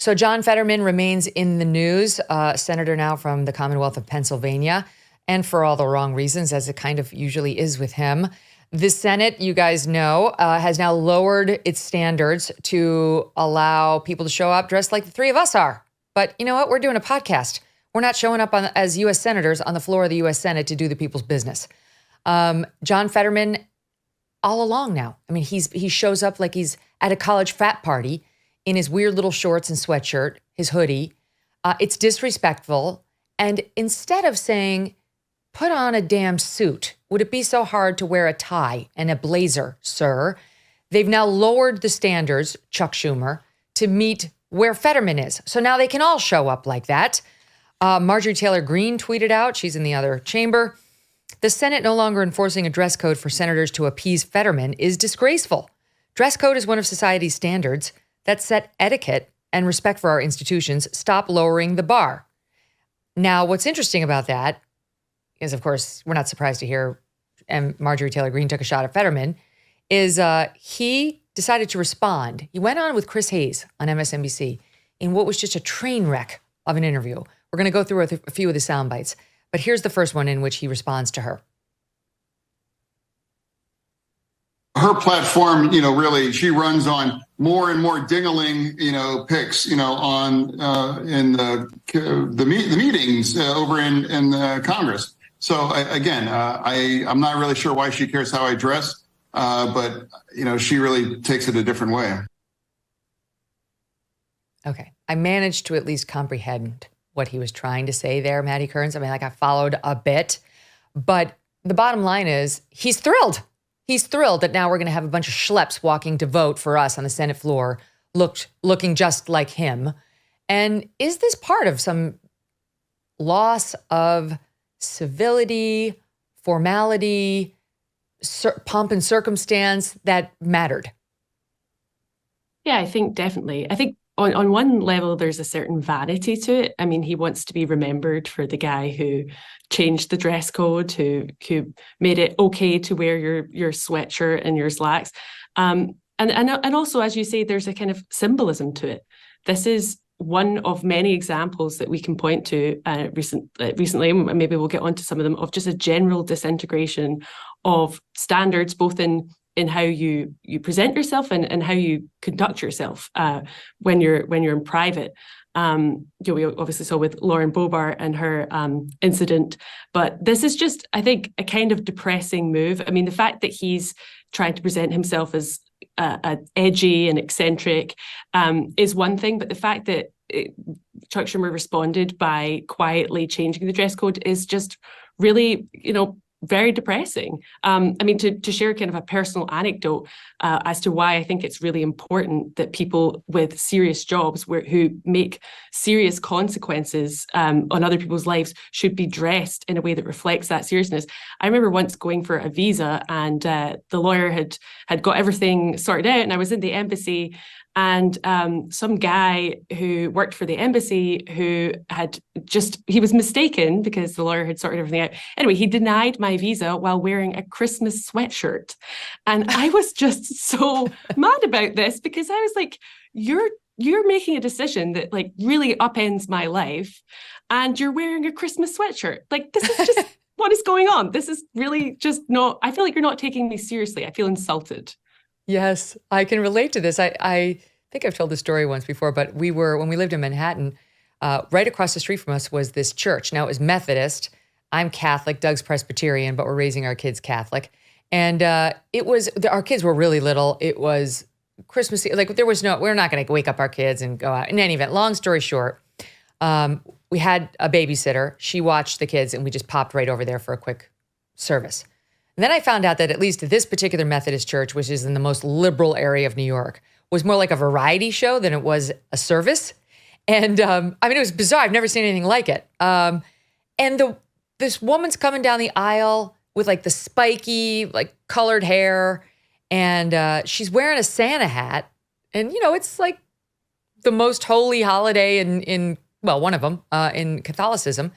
So John Fetterman remains in the news, senator now from the Commonwealth of Pennsylvania, and for all the wrong reasons, as it kind of usually is with him. The Senate, you guys know, has now lowered its standards to allow people to show up dressed like the three of us are. But you know what? We're doing a podcast. We're not showing up as U.S. senators on the floor of the U.S. Senate to do the people's business. John Fetterman, all along now. I mean, he shows up like he's at a college frat party in his weird little shorts and sweatshirt, his hoodie. It's disrespectful. And instead of saying, put on a damn suit, would it be so hard to wear a tie and a blazer, sir? They've now lowered the standards, Chuck Schumer, to meet where Fetterman is. So now they can all show up like that. Marjorie Taylor Greene tweeted out, she's in the other chamber, the Senate no longer enforcing a dress code for senators to appease Fetterman is disgraceful. Dress code is one of society's standards that set etiquette and respect for our institutions. Stop lowering the bar. Now, what's interesting about that is, of course, we're not surprised to hear, and Marjorie Taylor Greene took a shot at Fetterman, is he decided to respond. He went on with Chris Hayes on MSNBC in what was just a train wreck of an interview. We're going to go through a few of the sound bites, but here's the first one in which he responds to her. Her platform, really, she runs on more and more ding-a-ling, picks, on in the meetings over in Congress. So again, I'm not really sure why she cares how I dress, but she really takes it a different way. Okay, I managed to at least comprehend what he was trying to say there, Maddie Kearns. I mean, I followed a bit, but the bottom line is he's thrilled. He's thrilled that now we're going to have a bunch of schleps walking to vote for us on the Senate floor, looking just like him. And is this part of some loss of civility, formality, pomp and circumstance that mattered? Yeah, I think definitely. I think on one level, there's a certain vanity to it. I mean, he wants to be remembered for the guy who changed the dress code, who made it okay to wear your sweatshirt and your slacks. And also, as you say, there's a kind of symbolism to it. This is one of many examples that we can point to recently, and maybe we'll get onto some of them, of just a general disintegration of standards, both in how you present yourself and how you conduct yourself when you're in private. We obviously saw with Lauren Boebert and her incident, but this is just, I think, a kind of depressing move. I mean, the fact that he's trying to present himself as edgy and eccentric is one thing, but the fact that Chuck Schumer responded by quietly changing the dress code is just really, very depressing. I mean, to share kind of a personal anecdote as to why I think it's really important that people with serious jobs who make serious consequences on other people's lives should be dressed in a way that reflects that seriousness. I remember once going for a visa, and the lawyer had got everything sorted out, and I was in the embassy, and some guy who worked for the embassy he was mistaken because the lawyer had sorted everything out. Anyway, he denied my visa while wearing a Christmas sweatshirt. And I was just so mad about this, because I was like, you're making a decision that like really upends my life, and you're wearing a Christmas sweatshirt. Like, this is just, what is going on? This is really just not, I feel like you're not taking me seriously. I feel insulted. Yes, I can relate to this. I think I've told this story once before, but when we lived in Manhattan, right across the street from us was this church. Now, it was Methodist. I'm Catholic, Doug's Presbyterian, but we're raising our kids Catholic. And our kids were really little. It was Christmas, like we're not going to wake up our kids and go out. In any event, long story short, we had a babysitter. She watched the kids, and we just popped right over there for a quick service. And then I found out that at least this particular Methodist church, which is in the most liberal area of New York, was more like a variety show than it was a service. And I mean, it was bizarre. I've never seen anything like it. And this woman's coming down the aisle with like the spiky, like colored hair, and she's wearing a Santa hat. And, it's like the most holy holiday in one of them in Catholicism.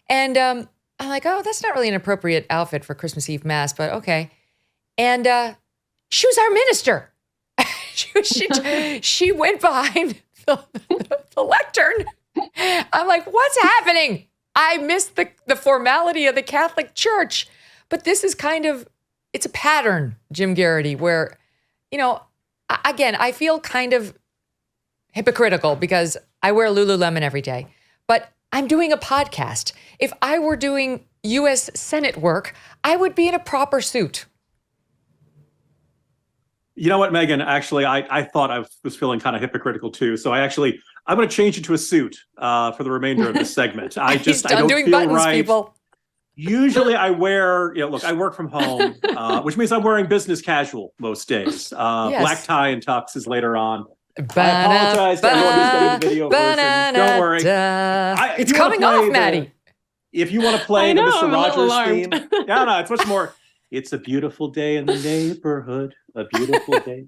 And I'm like, oh, that's not really an appropriate outfit for Christmas Eve Mass, but okay. And she was our minister. She went behind pattern. I'm like, what's happening? I missed the formality of the Catholic Church. But this is it's a pattern, Jim Geraghty, where, again, I feel kind of hypocritical because I wear Lululemon every day, but I'm doing a podcast. If I were doing U.S. Senate work, I would be in a proper suit. You know what, Megyn? Actually, I thought I was feeling kind of hypocritical too. So I'm going to change it to a suit for the remainder of this segment. He's done I don't doing feel buttons, right. people. Usually I wear, look, I work from home, which means I'm wearing business casual most days. Yes. Black tie and tux is later on. I apologize to everyone who's getting the video version. Don't worry. It's coming off, Maddy. If you want to play the Mr. I'm a little Rogers theme. alarmed. No, it's much more. It's a beautiful day in the neighborhood. A beautiful day.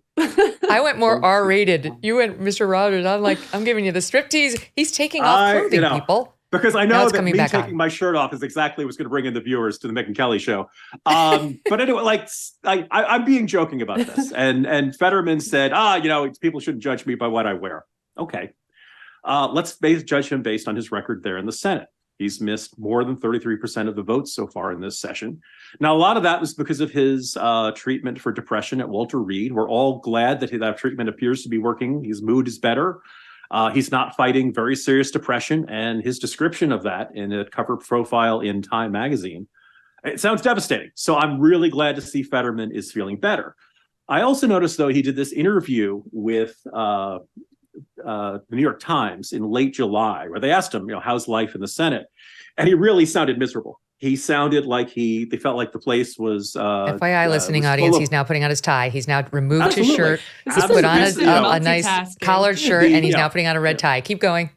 I went more R-rated. You went Mr. Rogers. I'm giving you the striptease. He's taking off clothing, people. Because I Now know it's that coming me back taking on. my shirt off is exactly what's going to bring in the viewers to the Megyn Kelly Show. But anyway, I'm being joking about this. And Fetterman said, people shouldn't judge me by what I wear. Okay. Let's judge him based on his record there in the Senate. He's missed more than 33% of the votes so far in this session. Now, a lot of that was because of his treatment for depression at Walter Reed. We're all glad that that treatment appears to be working. His mood is better. He's not fighting very serious depression, and his description of that in a cover profile in Time magazine, it sounds devastating. So I'm really glad to see Fetterman is feeling better. I also noticed, though, he did this interview with the New York Times in late July, where they asked him, how's life in the Senate? And he really sounded miserable. He sounded like they felt like the place was. FYI, listening audience, he's now putting on his tie. He's now removed his shirt. He's put on a nice collared shirt, and he's now putting on a red tie. Keep going.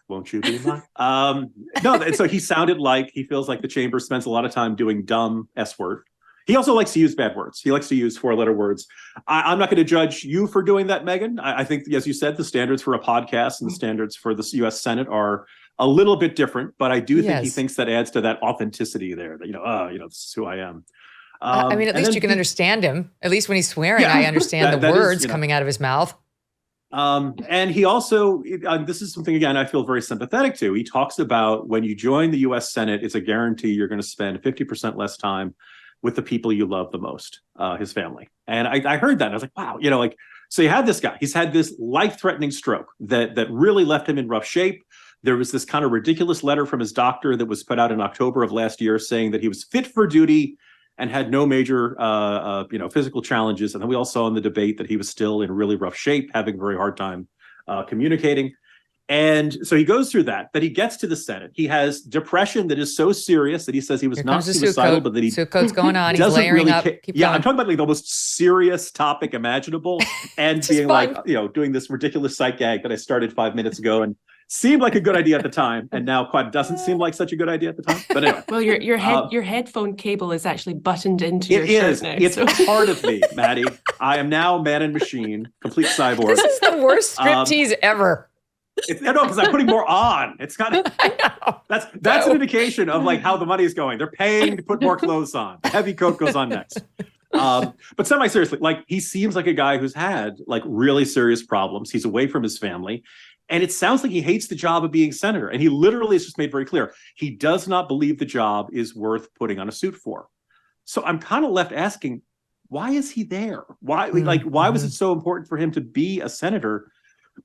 Won't you be mine? And so he sounded like he feels like the chamber spends a lot of time doing dumb S word. He also likes to use bad words. He likes to use 4-letter words. I'm not going to judge you for doing that, Megyn. I think, as you said, the standards for a podcast and the standards for the U.S. Senate are a little bit different, but I do think he thinks that adds to that authenticity there. That this is who I am. At least you can understand him. At least when he's swearing, I understand the words coming out of his mouth. And he also, this is something, again, I feel very sympathetic to. He talks about when you join the U.S. Senate, it's a guarantee you're going to spend 50% less time with the people you love the most, his family. And I heard that, and I was like, wow, so you had this guy. He's had this life-threatening stroke that really left him in rough shape. There was this kind of ridiculous letter from his doctor that was put out in October of last year saying that he was fit for duty and had no major, physical challenges. And then we all saw in the debate that he was still in really rough shape, having a very hard time communicating. And so he goes through that, but he gets to the Senate. He has depression that is so serious that he says he was not suicidal, but that he suit coat's going on. He's layering up. Keep going. I'm talking about the most serious topic imaginable, and being doing this ridiculous sight gag that I started 5 minutes ago and seemed like a good idea at the time, and now quite doesn't seem like such a good idea at the time. But anyway, well, your headphone cable is actually buttoned into your shirt now. It's part of me, Maddy. I am now man and machine, complete cyborg. This is the worst striptease ever. Because I'm putting more on. It's kind of that's an indication of how the money is going. They're paying to put more clothes on. The heavy coat goes on next. But semi-seriously, he seems like a guy who's had really serious problems. He's away from his family. And it sounds like he hates the job of being senator. And he literally has just made very clear, he does not believe the job is worth putting on a suit for. So I'm kind of left asking, why is he there? Why was it so important for him to be a senator?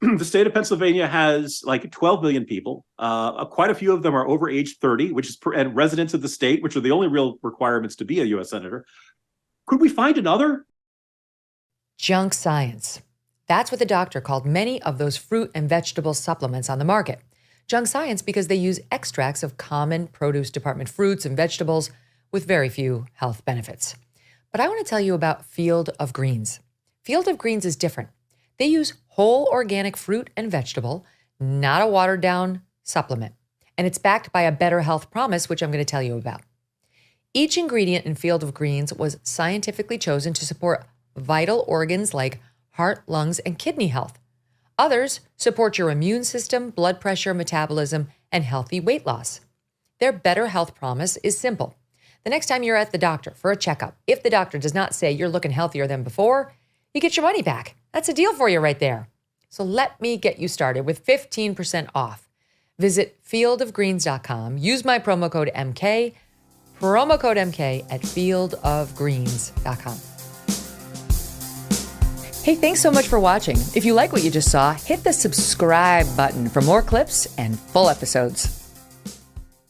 The state of Pennsylvania has 12 million people. Quite a few of them are over age 30, and residents of the state, which are the only real requirements to be a U.S. senator. Could we find another? Junk science. That's what the doctor called many of those fruit and vegetable supplements on the market. Junk science because they use extracts of common produce department fruits and vegetables with very few health benefits. But I want to tell you about Field of Greens. Field of Greens is different. They use whole organic fruit and vegetable, not a watered down supplement. And it's backed by a better health promise, which I'm going to tell you about. Each ingredient in Field of Greens was scientifically chosen to support vital organs like heart, lungs, and kidney health. Others support your immune system, blood pressure, metabolism, and healthy weight loss. Their better health promise is simple. The next time you're at the doctor for a checkup, if the doctor does not say you're looking healthier than before, you get your money back. That's a deal for you right there. So let me get you started with 15% off. Visit fieldofgreens.com. Use my promo code MK, at fieldofgreens.com. Hey, thanks so much for watching. If you like what you just saw, hit the subscribe button for more clips and full episodes.